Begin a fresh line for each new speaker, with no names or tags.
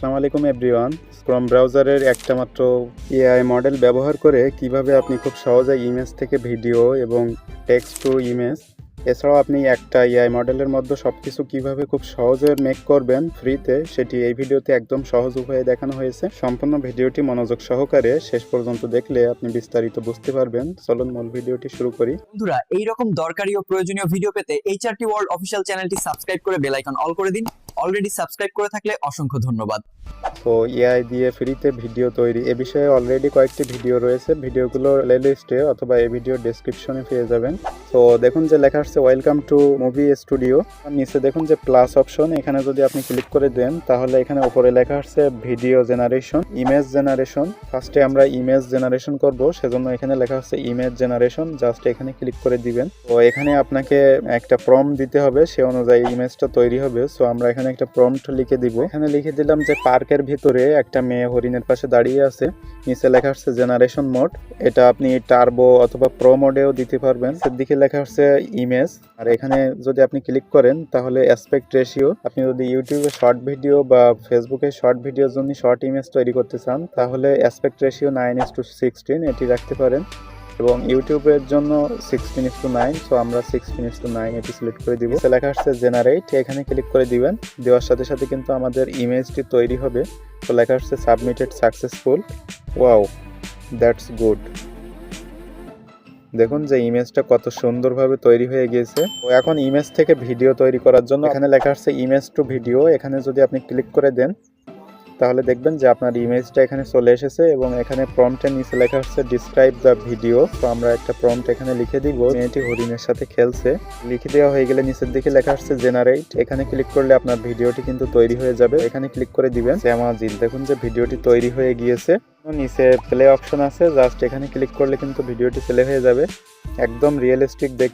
আসসালামু আলাইকুম everyone. Chrome ব্রাউজারের একটা মাত্র এআই মডেল ব্যবহার করে কিভাবে আপনি খুব সহজে ইমেজ থেকে ভিডিও এবং টেক্সট টু ইমেজ এছাড়াও আপনি একটা এআই মডেলের মধ্যে সবকিছু কিভাবে খুব সহজে মেক করবেন ফ্রিতে, সেটি এই ভিডিওতে একদম সহজ উপায়ে দেখানো হয়েছে। সম্পূর্ণ ভিডিওটি মনোযোগ সহকারে শেষ পর্যন্ত দেখলে আপনি বিস্তারিত বুঝতে পারবেন। চলুন মূল ভিডিওটি শুরু করি।
বন্ধুরা, এইরকম দরকারি ও প্রয়োজনীয় ভিডিও পেতে এইচআরটি ওয়ার্ল্ড অফিসিয়াল চ্যানেলটি সাবস্ক্রাইব করে বেল আইকন অল করে দিন। অলরেডি সাবস্ক্রাইব করে থাকলে অসংখ্য ধন্যবাদ।
তো এআই দিয়ে ফ্রিতে ভিডিও তৈরি এ বিষয়ে অলরেডি কয়েকটি ভিডিও রয়েছে, ভিডিওগুলো প্লেলিস্টে অথবা এই ভিডিও ডেসক্রিপশনে পেয়ে যাবেন। তো দেখুন যে লেখা আসছে ওয়েলকাম টু মুভি স্টুডিও, নিচে দেখুন যে প্লাস অপশন, এখানে যদি আপনি ক্লিক করে দেন তাহলে এখানে উপরে লেখা আসছে ভিডিও জেনারেশন, ইমেজ জেনারেশন। ফার্স্টে আমরা ইমেজ জেনারেশন করব, সেজন্য এখানে লেখা হচ্ছে ইমেজ জেনারেশন, জাস্ট এখানে ক্লিক করে দিবেন। তো এখানে আপনাকে একটা প্রম্পট দিতে হবে, সে অনুযায়ী ইমেজটা তৈরি হবে। সো আমরা এখানে একটা প্রম্পট লিখে দিব, এখানে লিখে দিলাম যে পার্কের ভিতরে একটা মেয়ে হরিণের পাশে দাঁড়িয়ে আছে। নিচে লেখা আসছে জেনারেশন মোড, এটা আপনি টার্বো অথবা প্রো মোডেও দিতে পারবেন। সেদিকে লেখা আসছে ইমেজ, আর এখানে যদি আপনি ক্লিক করেন তাহলে অ্যাসপেক্ট রেশিও, আপনি যদি ইউটিউবে শর্ট ভিডিও বা ফেসবুকে শর্ট ভিডিওর জন্য শর্ট ইমেজ তৈরি করতে চান তাহলে অ্যাসপেক্ট রেশিও 9:16 এটি রাখতে পারেন, এবং ইউটিউবের জন্য 16:9। সো আমরা 16:9 এটি সিলেক্ট করে দিব। লেখা আসছে জেনারেট, এখানে ক্লিক করে দিবেন। দেওয়ার সাথে সাথে কিন্তু আমাদের ইমেজটি তৈরি হবে। তো লেখা আসছে submitted successful. Wow, that's good. দেখুন যে ইমেজটা কত সুন্দরভাবে তৈরি হয়ে গিয়েছে। তো এখন ইমেজ থেকে ভিডিও তৈরি করার জন্য এখানে লেখা আসছে ইমেজ টু ভিডিও, এখানে যদি আপনি ক্লিক করে দেন তাহলে দেখবেন যে আপনার ইমেজটা এখানে চলে এসেছে, এবং এখানে প্রম্পটের নিচে লেখা হচ্ছে ডিসক্রাইব দ্য ভিডিও। তো আমরা একটা প্রম্পট এখানে লিখে দিব, মেয়েটি হরিণের সাথে খেলছে। লিখে দেওয়া হয়ে গেলে নিচের দিকে লেখা হচ্ছে জেনারেট, এখানে ক্লিক করলে আপনার ভিডিওটি কিন্তু তৈরি হয়ে যাবে। এখানে ক্লিক করে দিবেন অ্যামাজিন, দেখুন যে ভিডিওটি তৈরি হয়ে গিয়েছে। নিচে প্লে অপশন আছে, জাস্ট এখানে ক্লিক করলে কিন্তু ভিডিওটি প্লে হয়ে যাবে। একদম রিয়েলিস্টিক দেখতে।